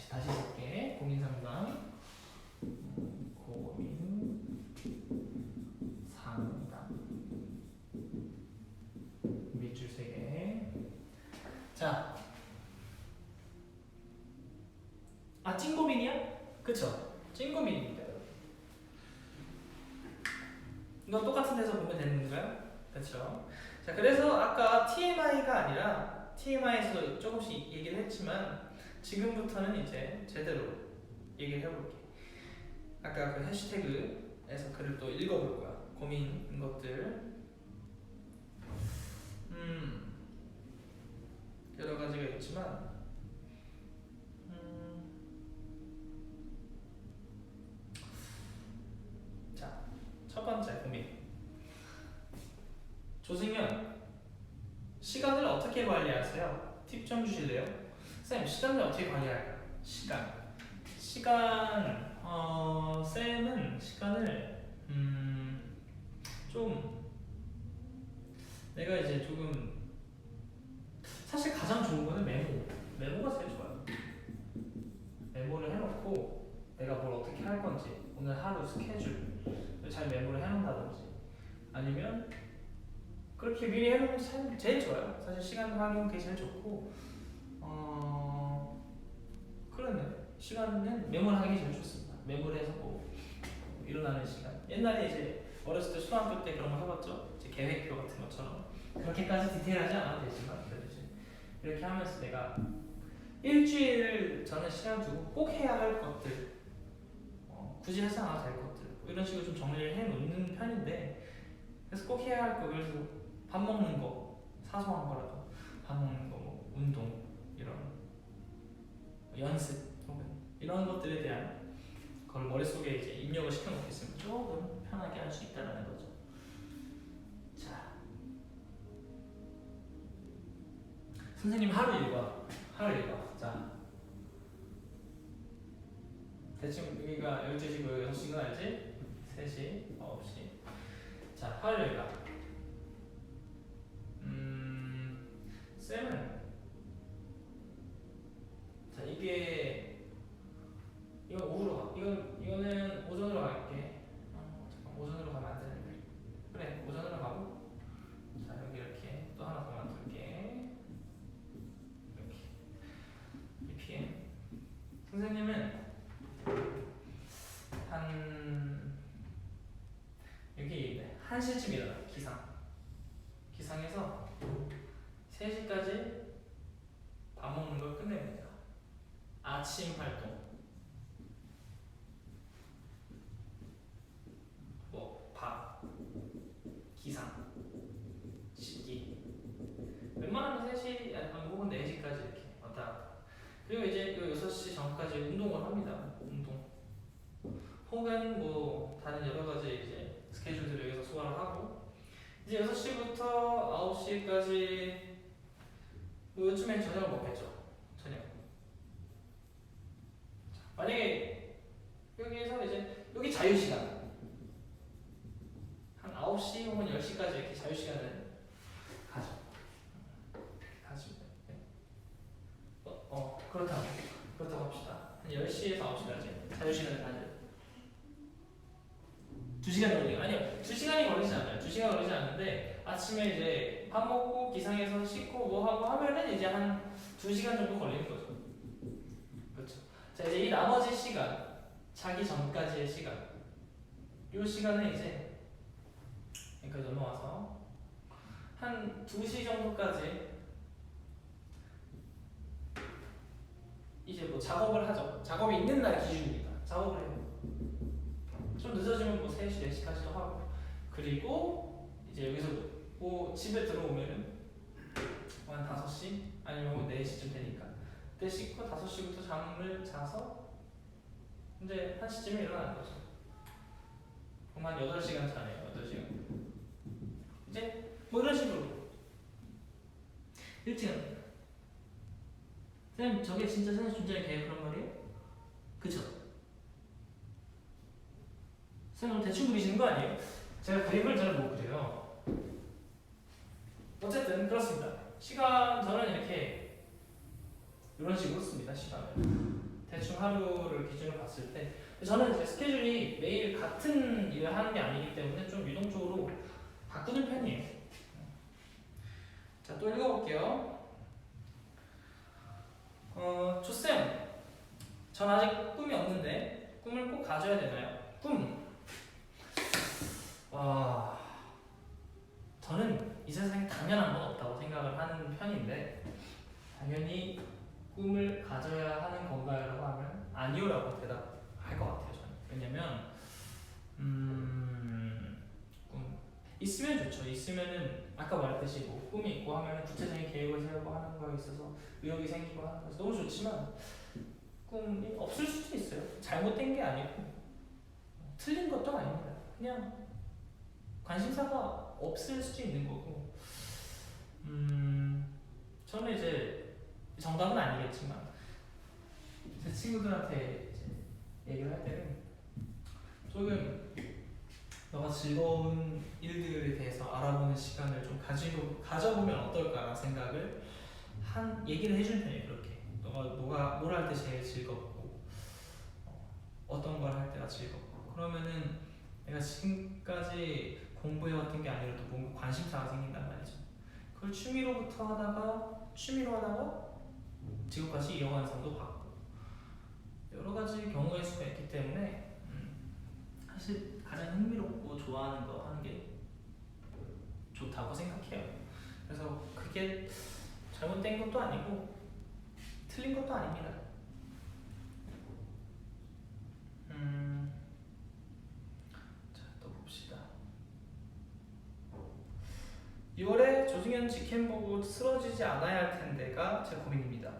다시 쓸게. 고민 상담. 고민 상담. 밑줄 3개. 자, 찐고민이야? 그쵸? 찐고민입니다. 이건 똑같은 데서 보면 되는 건가요? 그쵸? 자, 그래서 아까 TMI가 아니라 TMI에서 조금씩 얘기를 했지만 지금부터는 이제 제대로 얘기를 해볼게. 아까 그 해시태그에서 글을 또 읽어볼 거야. 고민인 것들. 여러 가지가 있지만 자, 첫 번째 고민. 조승현, 시간을 어떻게 관리하세요? 팁 좀 주실래요? 쌤, 시간을 어떻게 관리할까? 쌤은 시간을 좀 내가 이제 조금 사실 가장 좋은 거는 메모가 제일 좋아요. 메모를 해놓고 내가 뭘 어떻게 할 건지 오늘 하루 스케줄 잘 메모를 해놓는다든지 아니면 그렇게 미리 해놓으면 참 제일 좋아요. 사실 시간 활용 그게 제일 좋고 그러네. 시간은 메모를 하는 게 제일 좋습니다. 메모를 해서 뭐 일어나는 시간. 옛날에 이제 어렸을 때 초등학교 때 그런 거 해봤죠. 이제 계획표 같은 것처럼 그렇게까지 디테일하지 않아도 되지만 그래도 이제 이렇게 하면서 내가 일주일 저는 시간 두고 꼭 해야 할 것들 굳이 하지 않아도 될 것들 뭐 이런 식으로 좀 정리를 해놓는 편인데 그래서 꼭 해야 할 거 그래서 밥 먹는 거 사소한 거라도 밥 먹는 거 뭐 운동 이런 연습 혹은 이런 것들에 대한 그걸 머릿속에 이제 입력을 시켜놓고 있으면 조금 편하게 할 수 있다는 거죠. 자, 선생님 하루 일과 자, 대충 여기가 12시고 6시인 거 알지? 3시, 9시. 자, 하루 일과. 쌤은 자, 이건 오후로 가. 이거는 오전으로 갈게. 잠깐 오전으로 가면 안 되는데. 그래, 오전으로 가고. 자, 여기 이렇게 또 하나 더 만들게. 이렇게. 이 PM. 선생님은 여기 1시쯤 일어나. 기상해서 3시까지 밥 먹는 걸 끝냅니다. 아침 활동. 뭐 밥, 기상, 씻기. 웬만하면 3시 혹은 4시까지 이렇게 왔다 갔다. 그리고 이제 6시 전까지 운동을 합니다. 운동. 혹은 뭐 다른 여러 가지 이제 스케줄들을 여기서 소화를 하고 이제 6시부터 9시까지 뭐 요즘엔 저녁을 먹겠죠. 저녁. 만약에 여기에서 이제 여기 자유시간 한 9시 혹은 10시까지 이렇게 자유시간을 자유시간을 가져요. 2시간 걸려요. 아니요, 2시간이 걸리지 않아요. 2시간 걸리지 않는데 아침에 이제 밥 먹고 기상해서 씻고 뭐 하고 하면은 이제 한 2시간 정도 걸리는 거죠. 그렇죠. 자, 이제 이 나머지 시간, 자기 전까지의 시간, 이 시간은 이제 여기까지 넘어와서 한 2시 정도까지 이제 뭐 작업을 하죠. 작업이 있는 날 기준입니다. 작업을 해요. 좀 늦어지면 뭐 3시, 4시까지도 하고, 그리고 이제 여기서 뭐 집에 들어오면은 한 5시 아니면 4시쯤 되니까 그때 씻고 5시부터 잠을 자서 이제 1시쯤에 일어나는 거죠. 그럼 한 8시간 자네요. 8시간. 이제 뭐 이런 식으로 일찍 합니다. 쌤, 저게 진짜 선생님 존재의 계획 그런 말이에요? 그쵸? 쌤, 대충 그리시는 거 아니에요? 제가 그림을 잘 못 그려요. 어쨌든 그렇습니다. 시간, 저는 이렇게 이런 식으로 씁니다. 시간을 대충 하루를 기준으로 봤을 때 저는 제 스케줄이 매일 같은 일을 하는 게 아니기 때문에 좀 유동적으로 바꾸는 편이에요. 자, 또 읽어볼게요. 조쌤, 전 아직 꿈이 없는데 꿈을 꼭 가져야 되나요? 꿈. 저는 이 세상에 당연한 건 없다고 생각을 하는 편인데 당연히 꿈을 가져야 하는 건가요? 라고 하면 아니요라고 대답할 것 같아요. 저는. 왜냐면 꿈 있으면 좋죠. 있으면은 아까 말했듯이 뭐 꿈이 있고 하면 구체적인 계획을 세우고 하는 거에 있어서 의욕이 생기고 하는 거에서 너무 좋지만 꿈이 없을 수도 있어요. 잘못된 게 아니고 틀린 것도 아닙니다. 그냥 관심사가 없을 수도 있는 거고 저는 이제 정답은 아니겠지만 제 친구들한테 이제 얘기를 할 때는 조금 너가 즐거운 일들에 대해서 알아보는 시간을 좀 가져보면 어떨까라는 생각을 얘기를 해주는 편이에요. 그렇게 너가 뭘 할 때 제일 즐겁고 어떤 걸 할 때가 즐겁고 그러면은 내가 지금까지 공부해왔던 게 아니라도 뭔가 관심사가 생긴단 말이죠. 그걸 취미로 하다가 지금까지 이어가는 사람도 봤고 여러 가지 경우일 수가 있기 때문에 사실 가장 흥미롭고 좋아하는 거 하는 게 좋다고 생각해요. 그래서 그게 잘못된 것도 아니고 틀린 것도 아닙니다. 자, 또 봅시다. 6월에 조승연 직캠 보고 쓰러지지 않아야 할 텐데가 제 고민입니다.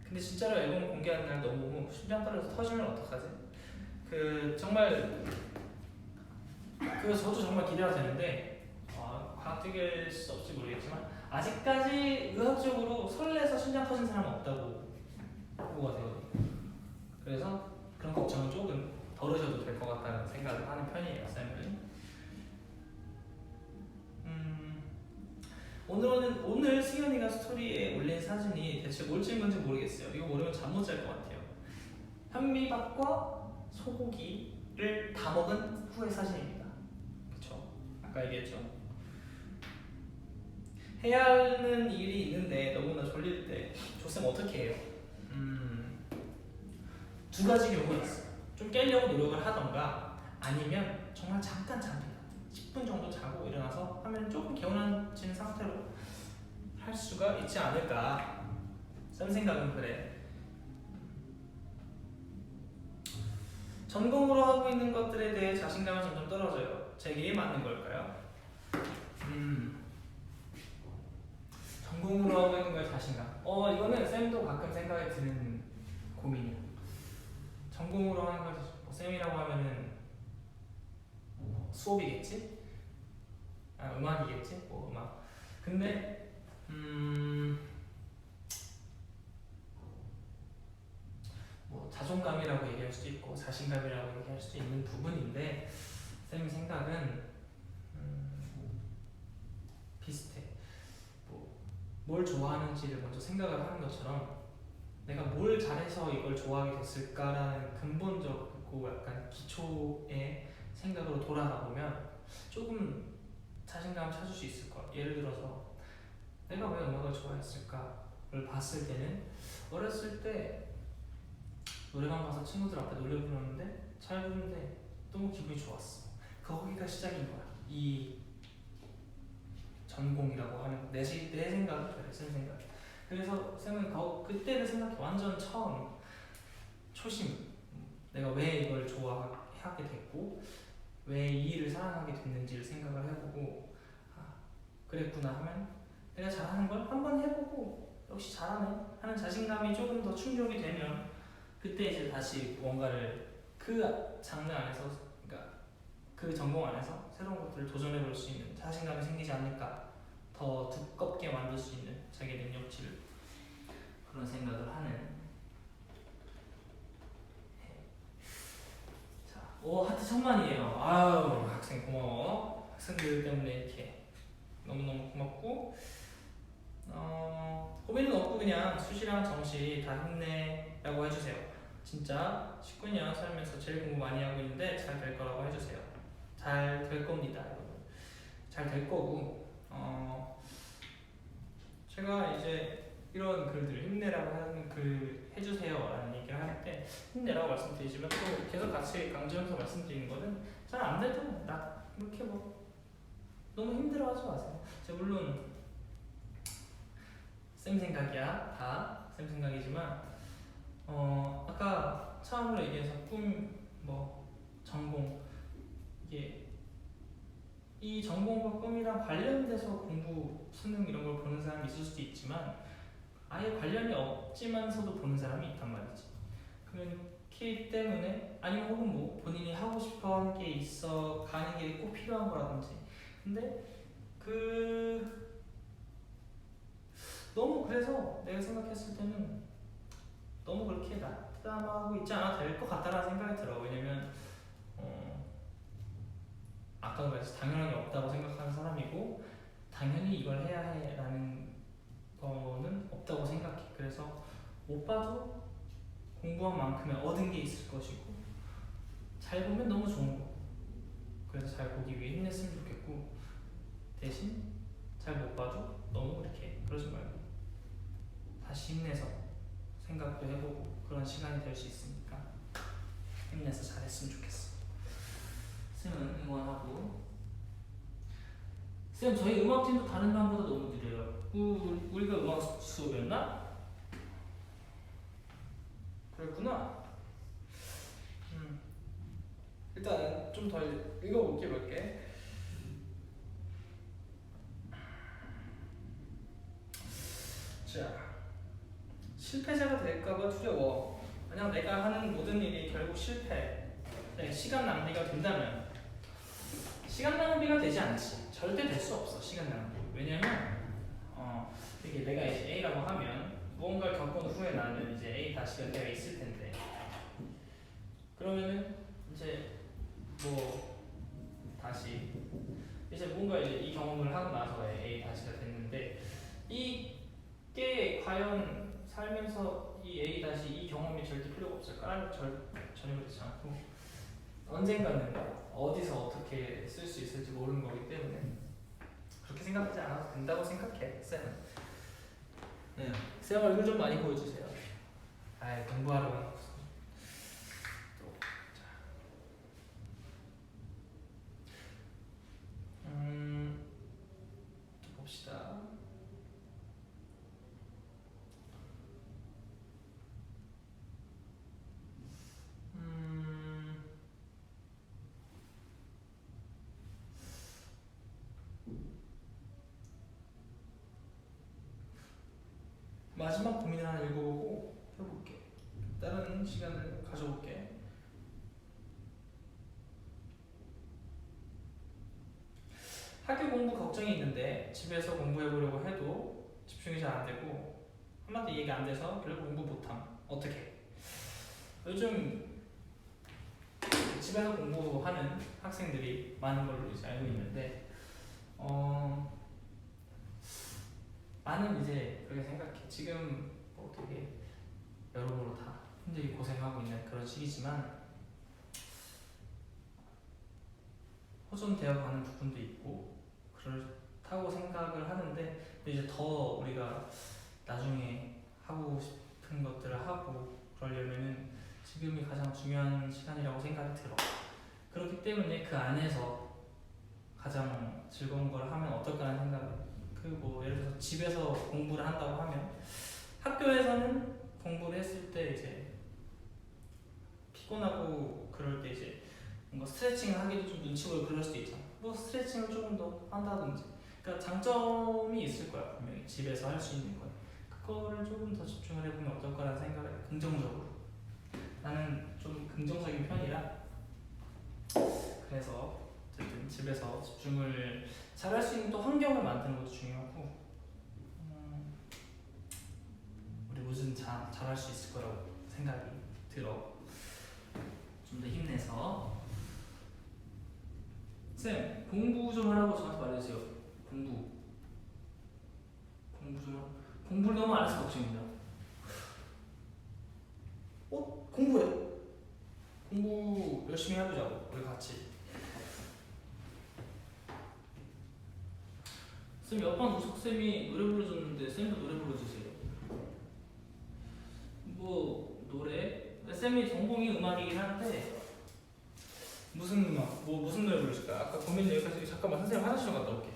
근데 진짜로 앨범 공개하는 날 너무 심장 떨려서 터지면 어떡하지? 정말 저도 정말 기대가 되는데 과학적일 수 없을지 모르겠지만 아직까지 의학적으로 설레서 심장 터진 사람은 없다고 보고가 되거든요. 그래서 그런 걱정은 조금 덜으셔도 될 것 같다는 생각을 하는 편이에요, 쌤은. 오늘 승현이가 스토리에 올린 사진이 대체 뭘 찍은 건지 모르겠어요. 이거 모르면 잠 못 잘 것 같아요. 현미밥과 소고기를 다 먹은 후의 사진입니다. 그쵸? 아까 얘기했죠? 해야 하는 일이 있는데 너무나 졸릴 때 조쌤 어떻게 해요? 두 가지 경우가 있어요. 좀 깨려고 노력을 하던가 아니면 정말 잠깐 잡니다. 10분 정도 자고 일어나서 하면 조금 개운해지는 상태로 할 수가 있지 않을까. 쌤 생각은 그래. 전공으로 하고 있는 것들에 대해 자신감이 점점 떨어져요. 제게 맞는 걸까요? 전공으로 하고 있는 거에 자신감. 이거는 쌤도 가끔 생각이 드는 고민이에요. 전공으로 하는 걸 쌤이라고 하면은 수업이겠지? 음악이겠지? 뭐 음악. 근데 뭐 자존감이라고 얘기할 수도 있고 자신감이라고 얘기할 수도 있는 부분인데 쌤 생각은 비슷해. 뭘 좋아하는지를 먼저 생각을 하는 것처럼 내가 뭘 잘해서 이걸 좋아하게 됐을까라는 근본적이고 약간 기초의 생각으로 돌아가 보면 조금 자신감 찾을 수 있을 거야. 예를 들어서 내가 왜 음악을 좋아했을까를 봤을 때는 어렸을 때 노래방 가서 친구들 앞에 노래 부르는데 잘 부르는데 너무 기분이 좋았어. 거기가 시작인 거야. 이 전공이라고 하는 내 생각은 그래, 쌤 생각. 그래서 쌤은 그때를 생각해. 완전 처음 초심. 내가 왜 이걸 좋아하게 됐고 왜 이 일을 사랑하게 됐는지를 생각을 해보고 그랬구나 하면 내가 잘하는 걸 한번 해보고 역시 잘하네 하는 자신감이 조금 더 충족이 되면 그때 이제 다시 뭔가를 그 장르 안에서 그러니까 그 전공 안에서 새로운 것들을 도전해볼 수 있는 자신감이 생기지 않을까. 더 두껍게 만들 수 있는 자기 능력치를 그런 생각을 하는. 자, 오 하트 1000만이에요. 아유 학생 고마워. 학생들 때문에 이렇게 너무너무 고맙고 고민은 없고 그냥 수시랑 정시 다 힘내라고 해주세요. 진짜 19년 살면서 제일 공부 많이 하고 있는데 잘 될 거라고 해주세요. 잘 될 겁니다 여러분. 잘 될 거고 제가 이제 이런 글들 힘내라고 하는 글 해주세요 라는 얘기를 할 때 힘내라고 말씀드리지만 또 계속 같이 강조해서 말씀드리는 거는 잘 안 돼도 나 이렇게 뭐 너무 힘들어하지 마세요. 제가 물론 쌤 생각이야 다 쌤 생각이지만 아까 처음으로 얘기해서 꿈 뭐 전공 이게 이 전공과 꿈이랑 관련돼서 공부 수능 이런 걸 보는 사람이 있을 수도 있지만 아예 관련이 없지만서도 보는 사람이 있단 말이지. 그렇기 때문에 아니면 혹은 뭐 본인이 하고 싶어 하는 게 있어 가는 게 꼭 필요한 거라든지. 근데 너무 그래서 내가 생각했을 때는 너무 그렇게 낙담하고 있지 않아도 될 것 같다라는 생각이 들어. 왜냐면 아까도 말했듯이 당연한 게 없다고 생각하는 사람이고 당연히 이걸 해야 해라는 거는 없다고 생각해. 그래서 못 봐도 공부한 만큼의 얻은 게 있을 것이고 잘 보면 너무 좋은 거. 그래서 잘 보기 위해 힘냈으면 좋겠고 대신 잘 못 봐도 너무 그렇게 그러지 말고 다시 힘내서 생각도 해보고 그런 시간이 될 수 있으니까 힘내서 잘했으면 좋겠어. 쌤은 응원하고. 쌤 저희 음악팀도 다른 반보다 너무 느려요. 우리가 음악 수업이었나? 그랬구나. 일단 좀 더 읽어볼게. 자, 실패자가 될까봐 두려워. 만약 내가 하는 모든 일이 결국 실패, 시간 낭비가 된다면 시간 낭비가 되지 않지. 절대 될 수 없어 시간 낭비. 왜냐면 이게 내가 이제 A라고 하면 무언가를 겪은 후에 나는 이제 A 다시가 되어 있을 텐데 그러면은 이제 뭐 다시 이제 뭔가 이제 이 경험을 하고 나서 A 다시가 됐는데 이게 과연 살면서 이 A 다시 이 경험이 절대 필요가 없을까? 전혀 그렇지 않고 언젠가는 어디서 어떻게 쓸 수 있을지 모르는 거기 때문에 그렇게 생각하지 않아도 된다고 생각해. 쌤은. 네. 쌤 얼굴 좀 많이 보여주세요. 공부하러 가는 거. 또 봅시다. 마지막 고민을 하나 읽어보고 해볼게. 다른 시간을 가져볼게. 학교 공부 걱정이 있는데 집에서 공부해보려고 해도 집중이 잘 안되고 한마디 얘기 안돼서 결국 공부 못함. 어떻게? 요즘 집에서 공부하는 학생들이 많은 걸로 이제 알고 있는데 나는 이제 그렇게 생각해. 지금 뭐 되게 힘들게 고생하고 있는 그런 시기지만 호전되어 가는 부분도 있고 그렇다고 생각을 하는데, 근데 이제 더 우리가 나중에 하고 싶은 것들을 하고 그러려면은 지금이 가장 중요한 시간이라고 생각이 들어. 그렇기 때문에 그 안에서 가장 즐거운 걸 하면 어떨까 하는 생각. 그 뭐 예를 들어서 집에서 공부를 한다고 하면 학교에서는 공부를 했을 때 이제 피곤하고 그럴 때 이제 뭔가 스트레칭을 하기도 좀 눈치 보이고 그럴 수도 있잖아. 뭐 스트레칭을 조금 더 한다든지. 그러니까 장점이 있을 거야 분명히 집에서 할 수 있는 거야. 그거를 조금 더 집중을 해보면 어떨까라는 생각을 해. 긍정적으로. 나는 좀 긍정적인 편이라 그래서 어쨌든 집에서 집중을 잘할 수 있는 또 환경을 만드는 것도 중요하고, 우리 무슨 잘할 수 있을 거라고 생각이 들어. 좀 더 힘내서. 쌤, 공부 좀 하라고 저한테 말해주세요. 공부 좀. 공부를 너무 안 해서 걱정입니다. 공부해. 공부 열심히 해보자고 우리 같이. 쌤, 옆반 도석쌤이 노래 불러줬는데 쌤도 노래 불러주세요. 뭐 노래? 쌤이 전공이 음악이긴 한데 무슨 음악? 뭐 무슨 노래 부르실까? 아까 고민 여기까지. 잠깐만 선생님 화장실 갔다 올게.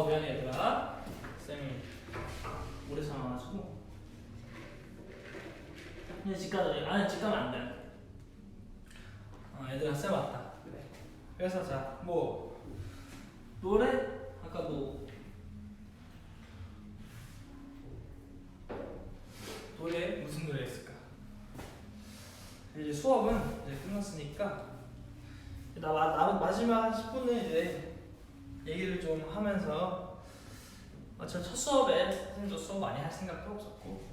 미안해 얘들아. 쌤이 오래 참아가지고. 이제 집 가자. 아니 집 가면 안 돼. 얘들아 쌤 왔다. 그래. 그래서 자, 뭐 노래? 아까 뭐 노래 무슨 노래 했을까? 이제 수업은 이제 끝났으니까 나 마지막 한 10분은 이제 얘기를 좀 하면서, 저 첫 수업에 선생님도 수업 많이 할 생각도 없었고,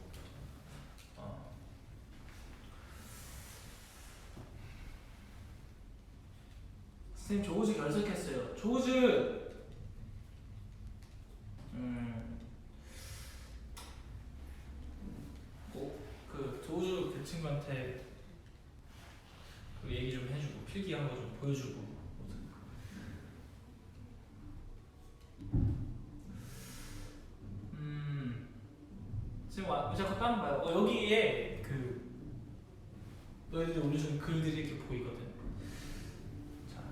선생님 조우즈 결석했어요. 조우즈 그 조우즈 그 친구한테 그 얘기 좀 해주고 필기한 거 좀 보여주고. 지금 자꾸 딴 봐요. 여기에 그 너희들이 올려준 글들이 이렇게 보이거든. 자,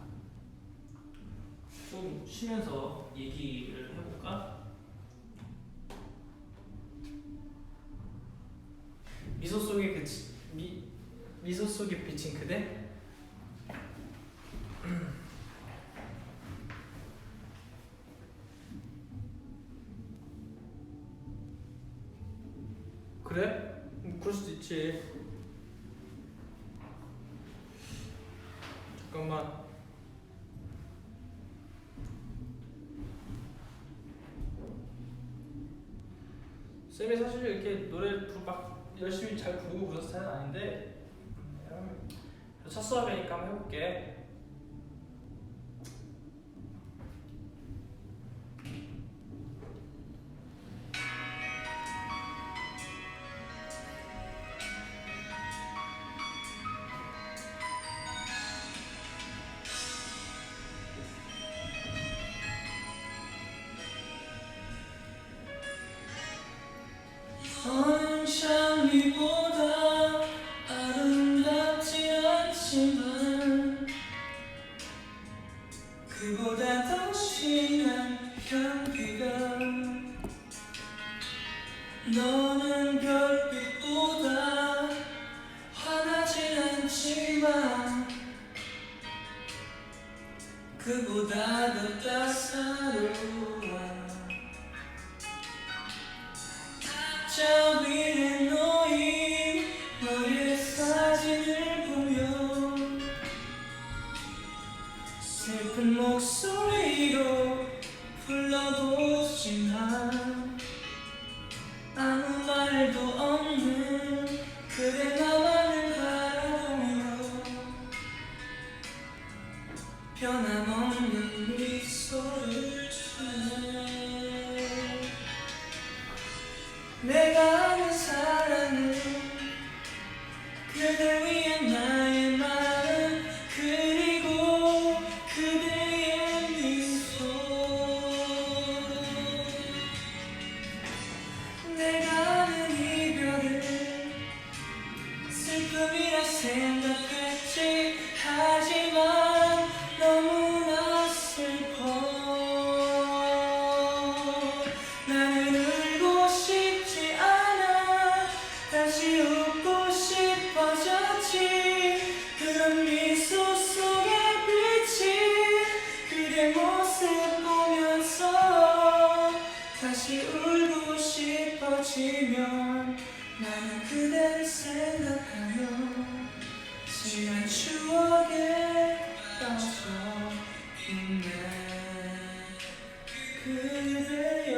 좀 쉬면서 얘기를 해볼까? 미소 속에 미소 속에 비친 그대? 그래? 그럴 수도 있지. 잠깐만. 쌤이 사실 이렇게 노래 막 열심히 잘 부르고 그런 스타일은 아닌데 첫 수업이니까 한번 해볼게. 원샷미보다 아름답지 않지만 그보다 더 진한 향기가 너는 별빛보다 환하진 않지만 그보다 더 따사로워 저 위에 놓인 너의 사진을 보며 슬픈 목소리로 불러보지만 아무 말도 없는 그대 나만을 바라보며 변함없는 미소를 주네. 내가 아는 사랑은 그대 위한 나의 마음 그리고 그대의 미소. 내가 아는 이별을 슬픔이라 생각했지 하지만 너무나 슬퍼. 나는 울고 싶지 않아 다시 웃고 싶어졌지. 그런 미소 속에 비친 그대 모습 보면서 다시 울고 싶어지면 나는 그대를 생각하며 지난 추억에 빠져 있네. 그대여.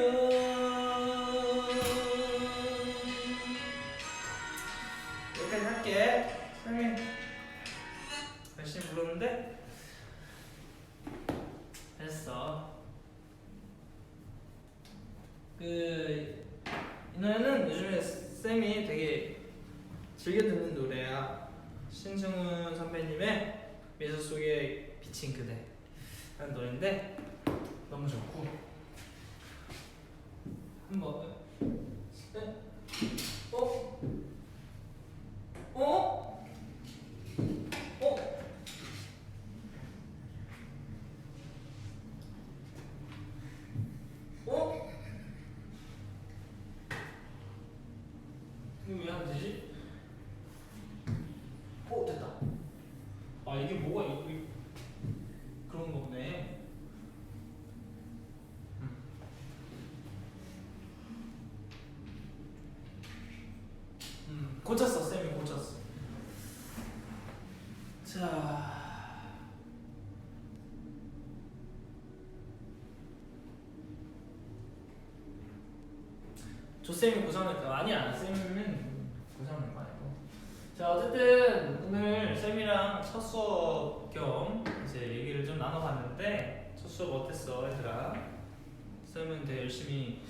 여기까지 할게. 쌤이 열심히 불렀는데 됐어. 이 노래는 요즘에 쌤이 되게 즐겨 듣는 노래야. 신승훈 선배님의 미소 속에 비친 그대 라는 노래인데 너무 좋고 한번 네? 어? 어? 어? 어? 이거 왜 안 되지? 됐다. 아 이게 뭐가 그런 거네. 고쳤어. 쌤이 고쳤어. 자 조쌤이 고생했다. 아니야 쌤은 고생한 거 아니고. 자 어쨌든 오늘 쌤이랑 첫 수업 겸 이제 얘기를 좀 나눠봤는데 첫 수업 어땠어 얘들아? 쌤은 되게 열심히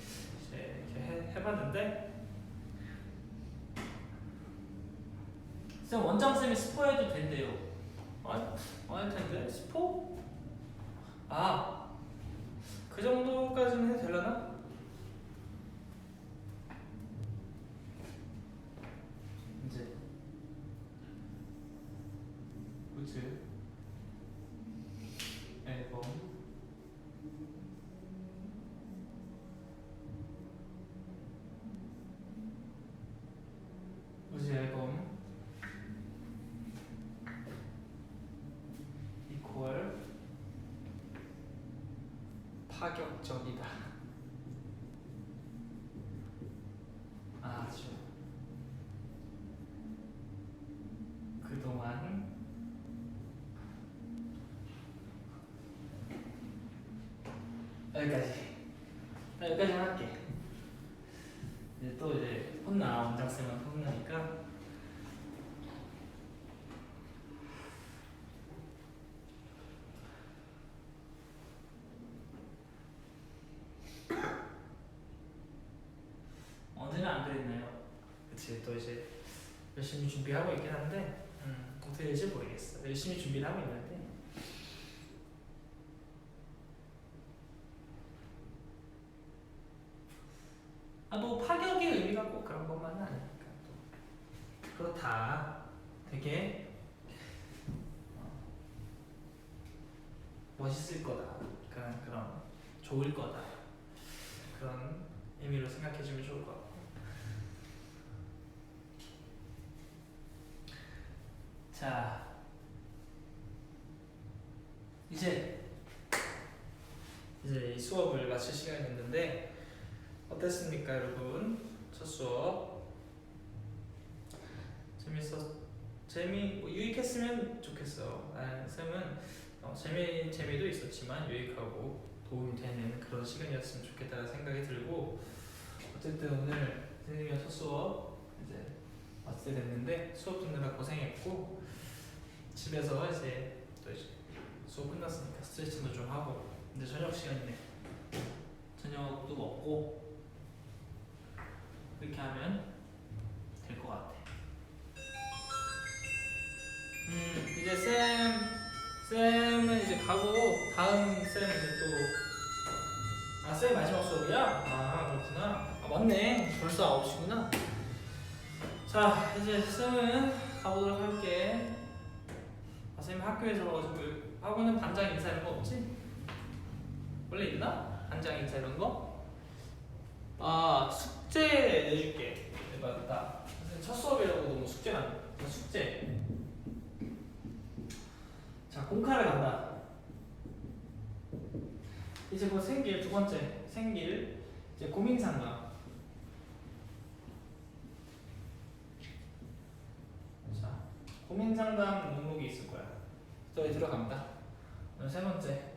이제 이렇게 해봤는데 쌤 원장쌤이 스포해도 된대요. 안 할 텐데 스포? 그 정도까지는 해도 되려나? 이제 우즈 앨범 우즈 앨범 이퀄 파격적이다. 아주 그동안 여기까지 할게. 이제 또 혼나. 원장쌤한테 혼나니까. 언제는 안 그랬나요? 그치, 또 이제 열심히 준비하고 있긴 한데 어떻게 될지 모르겠어. 열심히 준비를 하고 있는데 뭐 파격의 의미가 꼭 그런 것만은 아니니까 또 그렇다. 되게 멋있을 거다. 그런 좋을 거다. 그런 의미로 생각해주면 좋을 것 같고. 자, 이제 이 수업을 마칠 시간이 됐는데 어땠습니까, 여러분? 첫 수업 유익했으면 좋겠어. 쌤은 재미도 있었지만 유익하고 도움이 되는 그런 시간이었으면 좋겠다는 생각이 들고, 어쨌든 오늘 선생님의 첫 수업 이제 마치게 됐는데 수업 듣느라 고생했고, 집에서 이제 또 이제 수업 끝났으니까 스트레칭도 좀 하고, 이제 저녁 시간이네. 저녁도 먹고 이렇게 하면 될 것 같아. 이제 쌤은 이제 가고, 다음 쌤 이제 또 쌤 마지막 수업이야? 그렇구나. 맞네. 벌써 9시구나. 자, 이제 쌤은 가보도록 할게. 쌤 학교에서 가지고 하고는 반장 인사 이런 거 없지? 원래 있나? 반장 인사 이런 거? 숙제 내줄게. 맞다. 첫 수업이라고 너무 숙제는 안 돼. 숙제. 자, 공카를 간다. 이제 곧 생길, 두 번째 생길 이제 고민상담. 자, 고민상담 목록이 있을 거야. 저기 들어갑니다. 오늘 세 번째.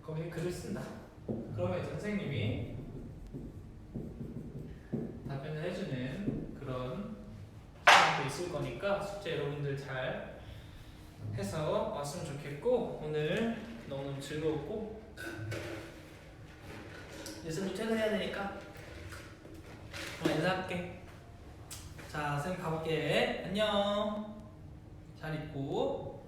거기 글을 쓴다. 그러면 이제 선생님이 답변을 해주는 그런 시간도 있을 거니까 숙제 여러분들 잘 해서 왔으면 좋겠고, 오늘 너무 즐거웠고, 예습도 퇴근해야 되니까 인사할게. 자, 쌤 가볼게. 안녕. 잘 있고.